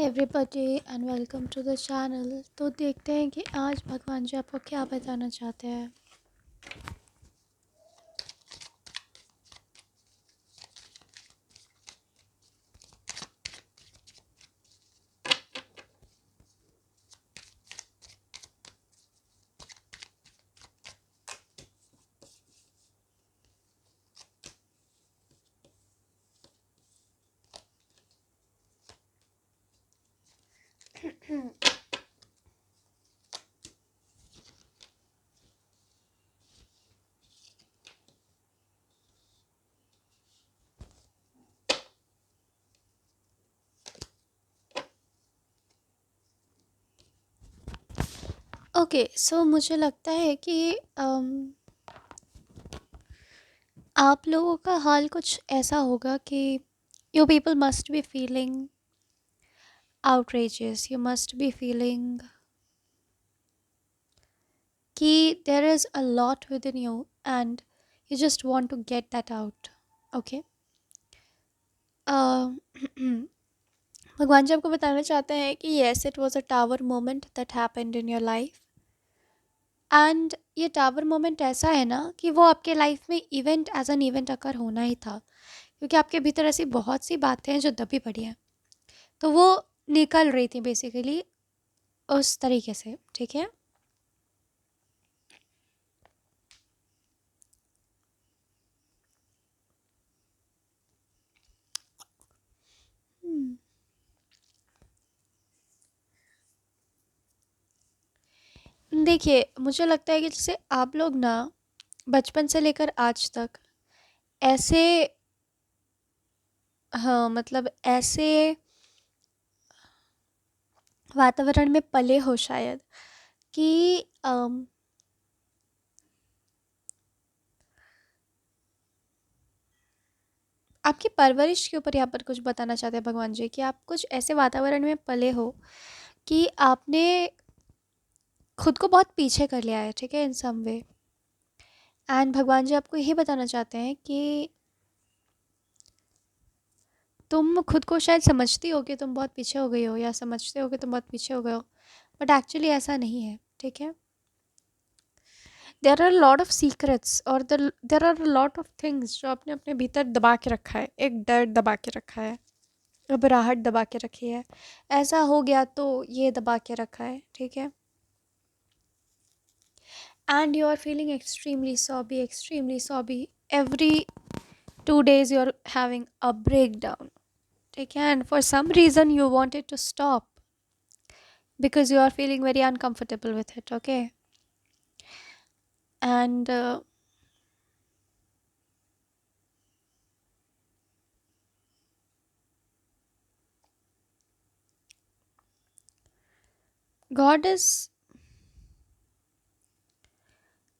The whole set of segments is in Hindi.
Everybody and welcome to the channel. तो देखते हैं कि आज भगवान जी आपको क्या बताना चाहते हैं। ओके, सो मुझे लगता है कि आप लोगों का हाल कुछ ऐसा होगा कि you people must be feeling outrageous, you must be feeling कि there is a lot within you and you just want to get that out. Okay. uh, भगवान जी आपको बताना चाहते हैं कि yes, it was a tower moment that happened in your life. And ये टावर मोमेंट ऐसा है ना कि वो आपके लाइफ में event as an event occur होना ही था, क्योंकि आपके भीतर ऐसी बहुत सी बातें हैं जो दबी पड़ी हैं, तो वो निकल रही थी बेसिकली उस तरीके से। ठीक है। हम्म, देखिए, मुझे लगता है कि जैसे आप लोग ना बचपन से लेकर आज तक ऐसे, हाँ मतलब ऐसे वातावरण में पले हो शायद कि आपकी परवरिश के ऊपर यहाँ पर कुछ बताना चाहते हैं भगवान जी कि आप कुछ ऐसे वातावरण में पले हो कि आपने खुद को बहुत पीछे कर लिया है। ठीक है, इन सम वे। एंड भगवान जी आपको यही बताना चाहते हैं कि तुम खुद को शायद समझती हो कि तुम बहुत पीछे हो गई हो, या समझते हो कि तुम बहुत पीछे हो गए हो, बट एक्चुअली ऐसा नहीं है। ठीक है। There are lot of secrets और there are lot of things जो आपने अपने भीतर दबा के रखा है। एक डर दबा के रखा है, घबराहट दबा के रखी है, ऐसा हो गया तो ये दबा के रखा है। ठीक है। And you are feeling extremely sobby every 2 days you're having a breakdown. ठीक है। And for some reason you want it to stop because you are feeling very uncomfortable with it. Okay. And God is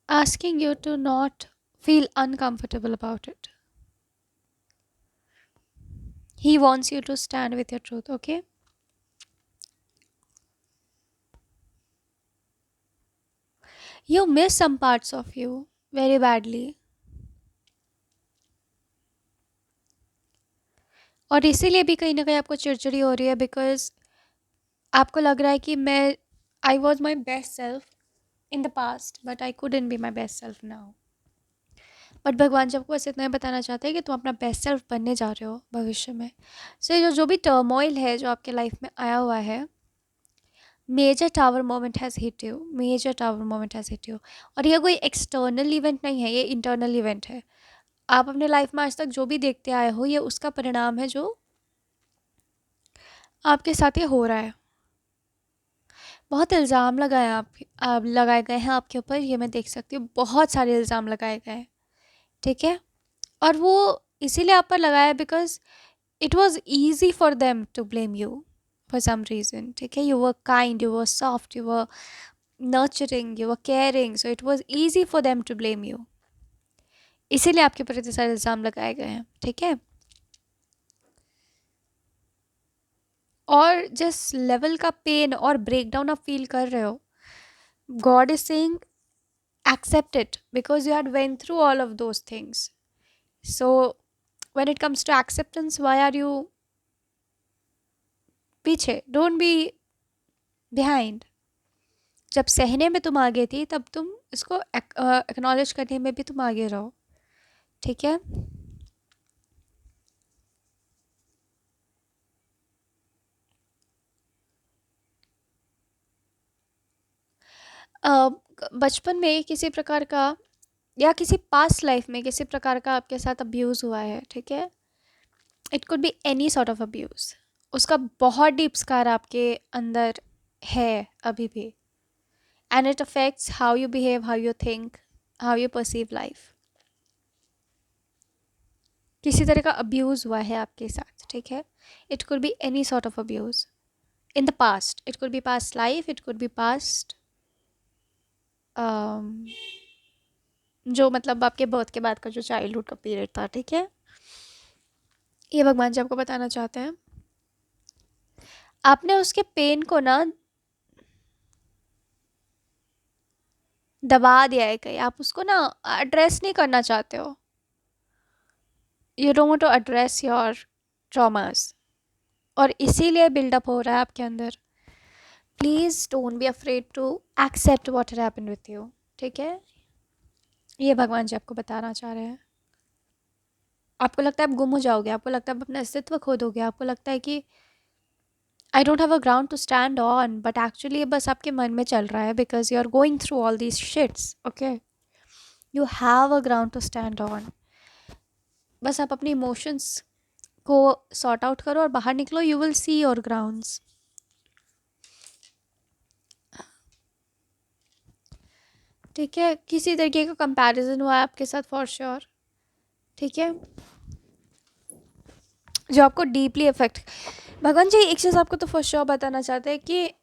asking you to not feel uncomfortable about it. He wants you to stand with your truth. Okay. You miss some parts of you very badly, और इसीलिए भी कहीं ना कहीं आपको चिड़चिड़ी हो रही है, बिकॉज आपको लग रहा है कि मैं I was my best self in the past but I couldn't be my best self now. But भगवान जी आपको बस इतना ही बताना चाहते हैं कि तुम अपना बेस्ट सेल्फ बनने जा रहे हो भविष्य में। सो ये जो जो भी टर्मोइल है जो आपके लाइफ में आया हुआ है, major tower moment has hit you, major tower moment has hit you. और ये कोई एक्सटर्नल इवेंट नहीं है, ये इंटरनल इवेंट है। आप अपने लाइफ में आज तक जो भी देखते आए हो, ये उसका परिणाम है जो आपके साथ ये हो रहा है। बहुत इल्ज़ाम आप लगाए गए हैं आपके ऊपर, ये मैं देख सकती हूँ, बहुत सारे इल्ज़ाम लगाए गए हैं। ठीक है। और वो इसीलिए आप पर लगाया because it was easy for them to blame you for some reason. ठीक है। You were kind, you were soft, you were nurturing, you were caring, so it was easy for them to blame you. इसीलिए आपके ऊपर इतने सारे इल्ज़ाम लगाए गए हैं। ठीक है। और जिस लेवल का पेन और ब्रेकडाउन आप फील कर रहे हो, God is saying accept it because you had went through all of those things. So when it comes to acceptance, why are you पीछे, डोंट बी बिहाइंड। जब सहने में तुम आगे थी तब तुम इसको एक्नॉलेज करने में भी तुम आगे रहो, ठीक है। बचपन में किसी प्रकार का या किसी पास्ट लाइफ में किसी प्रकार का आपके साथ अब्यूज़ हुआ है, ठीक है। It could be any sort of abuse. उसका बहुत डीप स्कार आपके अंदर है अभी भी, and it affects how you behave, how you think, how you perceive life. किसी तरह का अब्यूज़ हुआ है आपके साथ, ठीक है। It could be any sort of abuse in the past, it could be past life, it could be past जो मतलब आपके बर्थ के बाद का जो चाइल्डहुड का पीरियड था, ठीक है। ये भगवान जी आपको बताना चाहते हैं। आपने उसके पेन को ना दबा दिया है कहीं, आप उसको ना एड्रेस नहीं करना चाहते हो। You don't want to address your traumas, और इसीलिए बिल्डअप हो रहा है आपके अंदर। Please don't be afraid to accept what happened with you, ठीक है। ये भगवान जी आपको बताना चाह रहे हैं। आपको लगता है आप गुम हो जाओगे, आपको लगता है आप अपना अस्तित्व खो दोगे, आपको लगता है कि I don't have a ground to stand on, but actually ये बस आपके मन में चल रहा है, because you are going through all these shits, okay. You have a ground to stand on. बस आप अपनी इमोशंस को सॉर्ट आउट करो और बाहर निकलो, you will see your grounds, ठीक है। किसी तरीके का कंपैरिजन हुआ है आपके साथ फॉर श्योर, ठीक है, जो आपको डीपली इफेक्ट। भगवान जी एक चीज़ आपको तो फॉर श्योर बताना चाहते हैं कि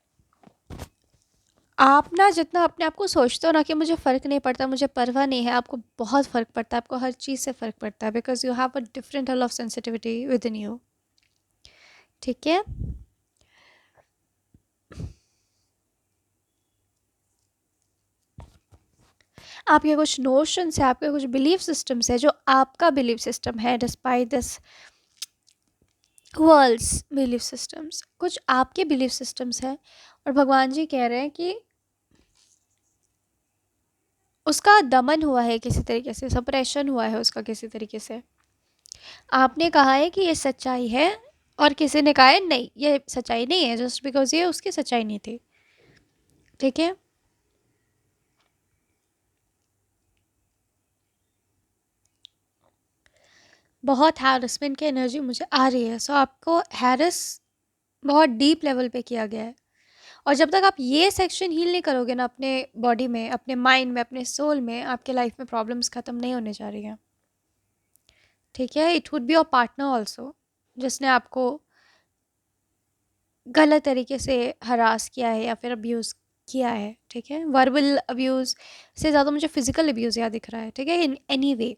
आप ना जितना अपने आप को सोचते हो ना कि मुझे फ़र्क नहीं पड़ता, मुझे परवाह नहीं है, आपको बहुत फ़र्क पड़ता है, आपको हर चीज़ से फ़र्क पड़ता है, because you have a different level of sensitivity with in you, ठीक है। आपके कुछ नोशंस है, आपके कुछ बिलीफ सिस्टम्स है जो आपका बिलीफ सिस्टम है, despite this world's belief systems, कुछ आपके बिलीफ सिस्टम्स हैं, और भगवान जी कह रहे हैं कि उसका दमन हुआ है किसी तरीके से, सप्रेशन हुआ है उसका किसी तरीके से। आपने कहा है कि ये सच्चाई है, और किसी ने कहा है नहीं ये सच्चाई नहीं है, जस्ट बिकॉज ये उसकी सच्चाई नहीं थी, ठीक है। बहुत हैरेसमेंट की एनर्जी मुझे आ रही है, सो आपको हैरेस बहुत डीप लेवल पे किया गया है, और जब तक आप ये सेक्शन हील नहीं करोगे ना अपने बॉडी में, अपने माइंड में, अपने सोल में, आपके लाइफ में प्रॉब्लम्स ख़त्म नहीं होने जा रही हैं, ठीक है। It would be your partner also जिसने आपको गलत तरीके से हरास किया है या फिर अब्यूज़ किया है, ठीक है। वर्बल अब्यूज़ से ज़्यादा मुझे फिजिकल अब्यूज़ याद दिख रहा है, ठीक है, इन एनी वे।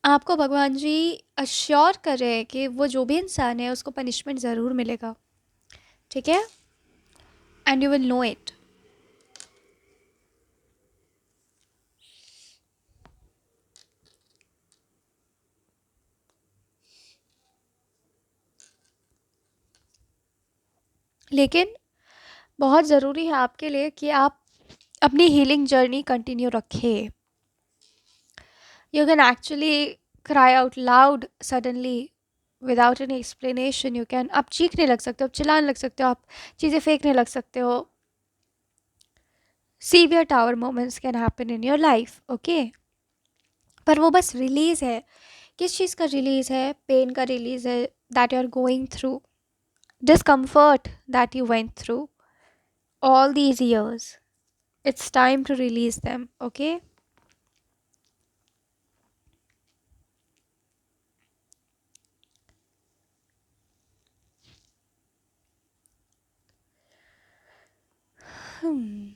आपको भगवान जी अश्योर कर रहे हैं कि वो जो भी इंसान है उसको पनिशमेंट ज़रूर मिलेगा, ठीक है, and you will know it. लेकिन बहुत ज़रूरी है आपके लिए कि आप अपनी हीलिंग जर्नी कंटिन्यू रखें। You can actually cry out loud suddenly without any explanation. You can, आप चीखने लग सकते हो, आप चिल्लाने लग सकते हो, आप चीज़ें फेंकने लग सकते हो। Severe tower moments can happen in your life, okay. पर वो बस रिलीज़ है। किस चीज़ का रिलीज़ है? पेन का रिलीज़ है that you are going through, discomfort that you went through all these years. It's time to release them, okay? Hmm.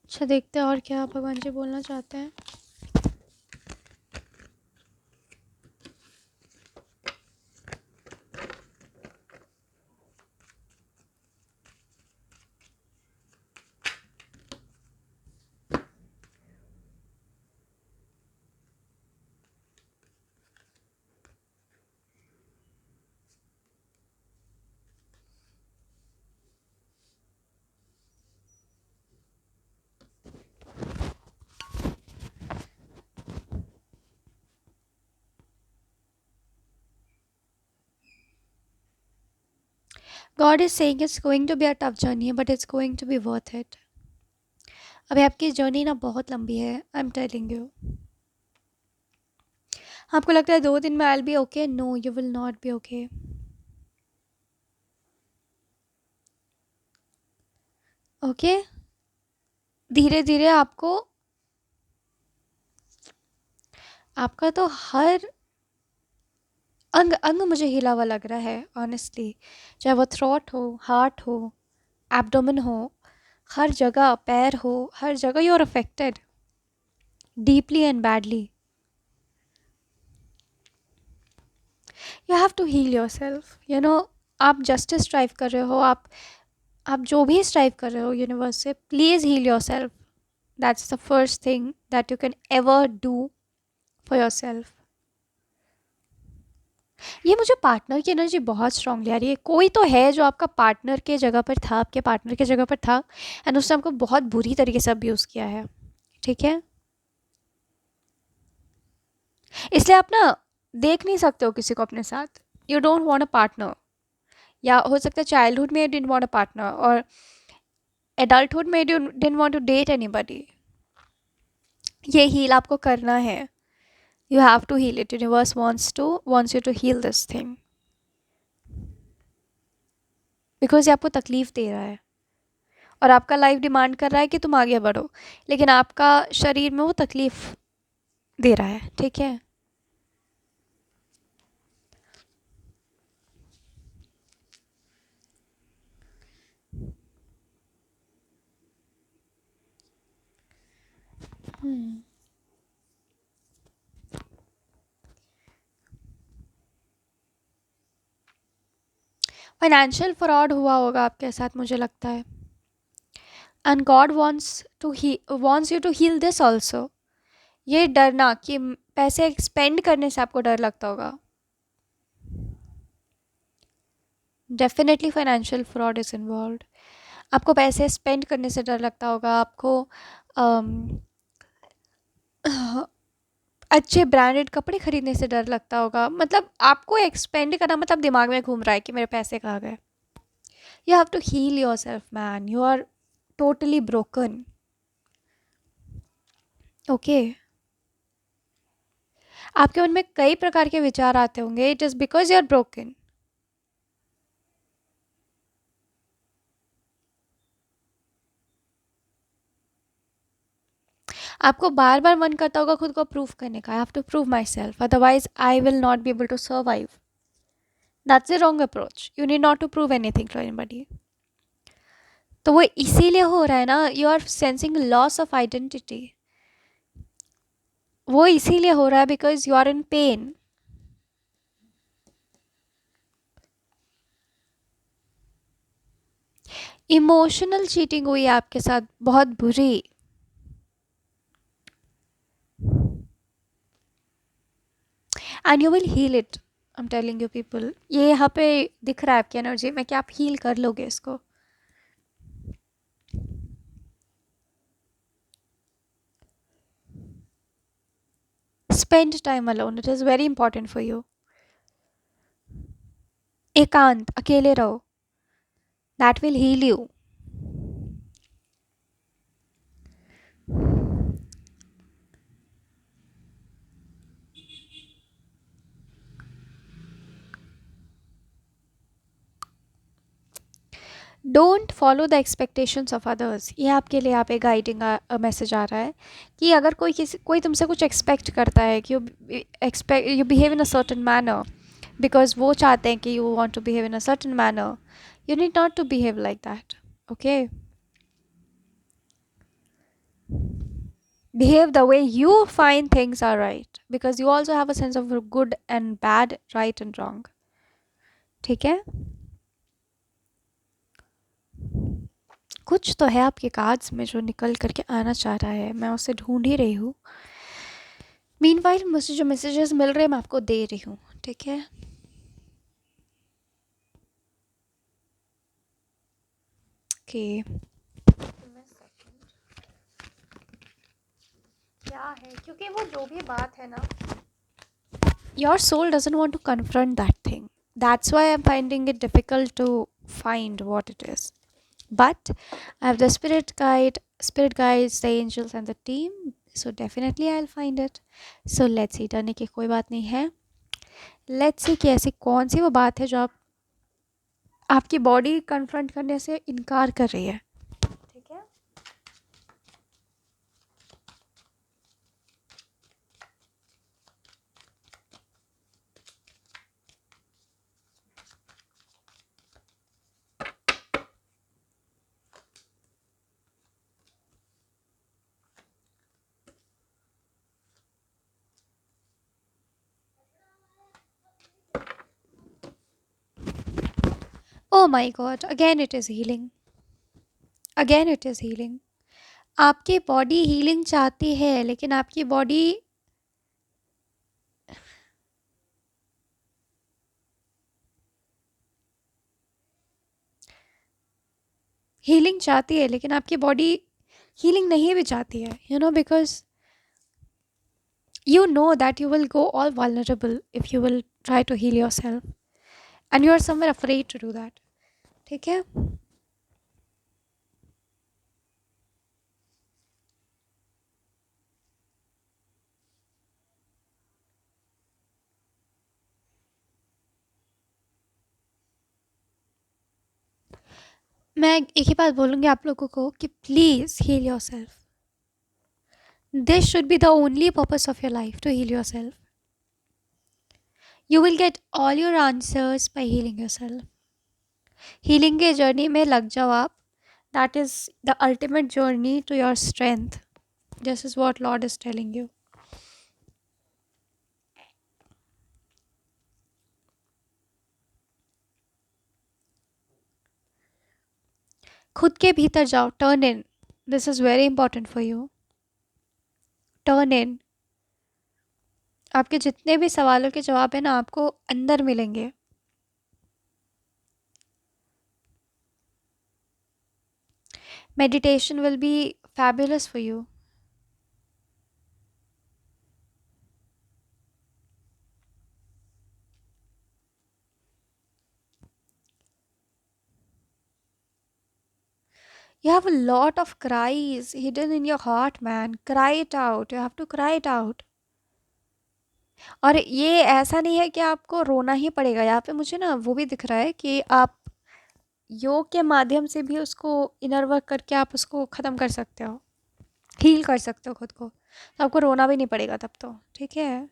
अच्छा, देखते हैं और क्या भगवान जी बोलना चाहते हैं। God is saying it's going to be a tough journey but it's going to be worth it. अभी आपकी जर्नी ना बहुत लंबी है, आई एम टेलिंग यू. आपको लगता है 2 दिन में I will be okay? No, you will not be okay. Okay, धीरे धीरे आपको, आपका तो हर अंग अंग मुझे हिला हुआ लग रहा है ऑनेस्टली. चाहे वो थ्रोट हो, हार्ट हो, एब्डोमेन हो, हर जगह, पैर हो, हर जगह you are affected deeply and badly. You have to heal yourself, you know. आप जस्टिस स्ट्राइव कर रहे हो, आप जो भी स्ट्राइव कर रहे हो यूनिवर्स से, please heal yourself. That's the first thing that you can ever do for yourself. ये मुझे पार्टनर की एनर्जी बहुत स्ट्रांगली आ रही है. कोई तो है जो आपका पार्टनर के जगह पर था, आपके पार्टनर के जगह पर था, एंड उसने आपको बहुत बुरी तरीके से अब्यूज़ किया है. ठीक है, इसलिए आप ना देख नहीं सकते हो किसी को अपने साथ. You don't want a partner. या हो सकता है चाइल्डहुड में you didn't want a partner, और एडल्टहुड में you didn't want to date anybody. ये हील आपको करना है. You have to heal it. Universe wants you to heal this thing, because ये आपको तकलीफ दे रहा है और आपका लाइफ डिमांड कर रहा है कि तुम आगे बढ़ो, लेकिन आपका शरीर में वो तकलीफ दे रहा है. ठीक है. फाइनेंशियल फ्रॉड हुआ होगा आपके साथ, मुझे लगता है. And God wants you to heal this also. ये डरना कि पैसे स्पेंड करने से आपको डर लगता होगा, definitely financial fraud is involve. आपको पैसे स्पेंड करने से डर लगता होगा, आपको अम, अच्छे ब्रांडेड कपड़े खरीदने से डर लगता होगा. मतलब आपको एक्सपेंड करना मतलब दिमाग में घूम रहा है कि मेरे पैसे कहाँ गए. You have to heal yourself man. You are totally broken. Okay, आपके मन में कई प्रकार के विचार आते होंगे. It is because you are broken. आपको बार बार मन करता होगा खुद को प्रूव करने का. I have to prove myself, otherwise I will not be able to survive. That's the wrong approach. You need not to prove anything to anybody. तो वो इसीलिए हो रहा है ना. You are sensing loss of identity. वो इसीलिए हो रहा है because you are in pain. Emotional cheating हुई है आपके साथ, बहुत बुरी. And you will heal it. I am telling you people, ये यहाँ पे दिख रहा है आपकी एनर्जी में कि आप हील कर लोगे इसको. Spend time alone. It is very important for you. एकांत, अकेले रहो. That will heal you. Don't follow the expectations of others. ये आपके लिए यहाँ पे गाइडिंग मैसेज आ रहा है कि अगर कोई तुमसे कुछ एक्सपेक्ट करता है कि you behave in a certain manner, because वो चाहते हैं कि you want to behave in a certain manner, you need not to behave like that. Okay, behave the way you find things are right, because you also have a sense of good and bad, right and wrong. ठीक है. कुछ तो है आपके कार्ड्स में जो निकल करके आना चाह रहा है. मैं उसे ढूंढ ही रही हूँ. मीनवाइल मुझे जो मैसेजेस मिल रहे हैं मैं आपको दे रही हूँ. ठीक है. ओके, क्या है, क्योंकि वो जो भी बात है ना, your soul doesn't want to confront that thing. That's why I'm finding it difficult to find what it is. But I have the spirit guides, the angels and the team, so definitely I'll find it. So let's see, डरने की कोई बात नहीं है. लेट्स सी कि ऐसी कौन सी वो बात है जो आपकी बॉडी कन्फ्रंट करने से इनकार कर रही है. ठीक है. Oh my God, again it is healing. Again it is healing. आपकी बॉडी हीलिंग चाहती है, लेकिन आपकी बॉडी हीलिंग चाहती है, लेकिन आपकी बॉडी हीलिंग नहीं भी चाहती है. Because you know that you will go all vulnerable if you will try to heal yourself, and you are somewhere afraid to do that. ठीक है. मैं एक ही बात बोलूँगी आप लोगों को कि please heal yourself. This should be the only purpose of your life, to heal yourself. You will get all your answers by healing yourself. Healing के जर्नी में लग जाओ आप. That is the ultimate journey to your strength. This is what Lord is telling you. खुद के भीतर जाओ. Turn in. This is very important for you. Turn in. आपके जितने भी सवालों के जवाब है ना, आपको अंदर मिलेंगे. Meditation will be fabulous for you. You have a lot of cries hidden in your heart, man. Cry it out. You have to cry it out. और ये ऐसा नहीं है कि आपको रोना ही पड़ेगा. यहाँ पे मुझे ना वो भी दिख रहा है कि आप योग के माध्यम से भी उसको इनर वर्क करके आप उसको ख़त्म कर सकते हो. हील कर सकते हो खुद को. तो आपको रोना भी नहीं पड़ेगा तब तो. ठीक है.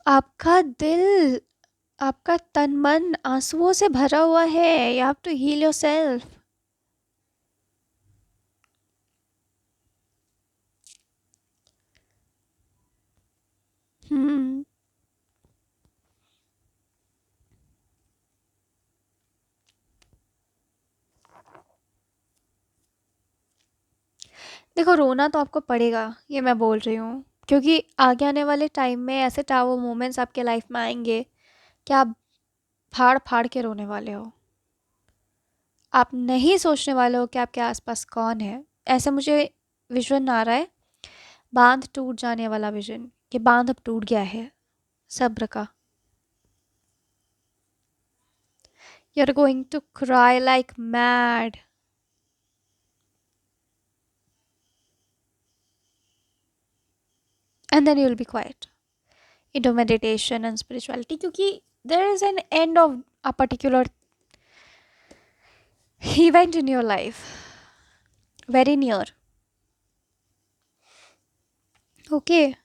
आपका दिल, आपका तन मन आंसुओं से भरा हुआ है. You have to heal yourself. देखो, रोना तो आपको पड़ेगा, ये मैं बोल रही हूँ. क्योंकि आगे आने वाले टाइम में ऐसे टावर मोमेंट्स आपके लाइफ में आएंगे कि आप फाड़ फाड़ के रोने वाले हो. आप नहीं सोचने वाले हो कि आपके आसपास कौन है. ऐसा मुझे विजन आ रहा है, बांध टूट जाने वाला विजन, कि बांध अब टूट गया है सब्र का. You are going to cry like mad. And then you will be quiet into meditation and spirituality, क्योंकि there is an end of a particular event in your life, very near. Okay.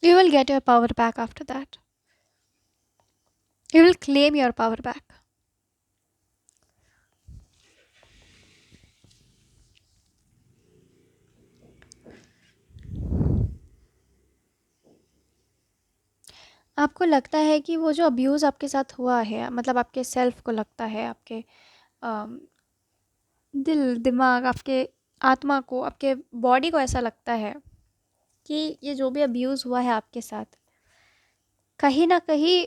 You will get your power back after that. You will claim your power back. आपको लगता है कि वो जो अब्यूज़ आपके साथ हुआ है, मतलब आपके सेल्फ को लगता है, आपके अम, दिल दिमाग, आपके आत्मा को, आपके बॉडी को ऐसा लगता है कि ये जो भी अब्यूज़ हुआ है आपके साथ, कहीं ना कहीं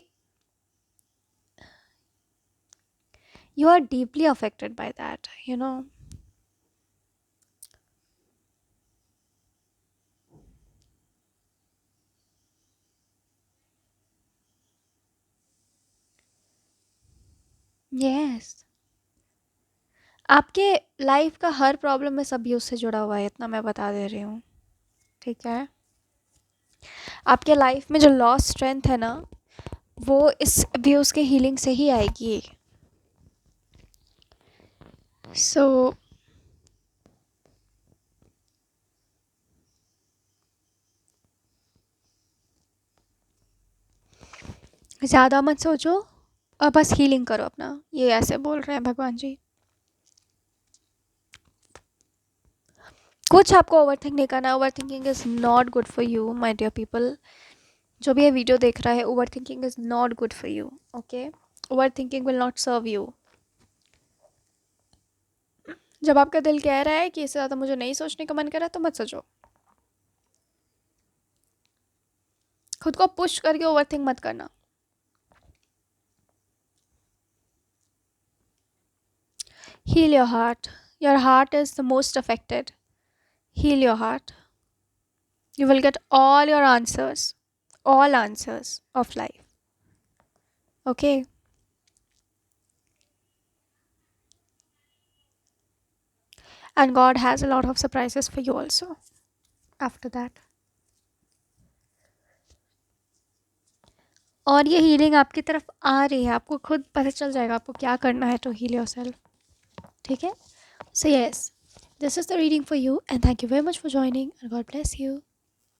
You are deeply affected by that, you know. Yes. आपके लाइफ का हर प्रॉब्लम इस अब्यूज से जुड़ा हुआ है, इतना मैं बता दे रही हूँ। ठीक है। आपके लाइफ में जो लॉस स्ट्रेंथ है ना, वो इस अब्यूज के हीलिंग से ही आएगी। सो ज़्यादा मत सोचो और बस हीलिंग करो अपना, ये ऐसे बोल रहे हैं भगवान जी। कुछ आपको ओवर थिंक नहीं करना। Overthinking is not good for you my dear people. जो भी ये वीडियो देख रहा है, overthinking is not good for you. Okay, overthinking will not serve you. जब आपका दिल कह रहा है कि इससे ज़्यादा मुझे नहीं सोचने का मन कर रहा, तो मत सोचो। खुद को पुश करके ओवर थिंक मत करना। Heal your heart. Your heart is the most affected. Heal your heart. You will get all your answers, all answers of life. Okay? And God has a lot of surprises for you also after that. और ये हीलिंग आपकी तरफ आ रही है, आपको खुद पता चल जाएगा आपको क्या करना है टू हील योरसेल्फ। ठीक है? So yes, this is the reading for you and thank you very much for joining and God bless you.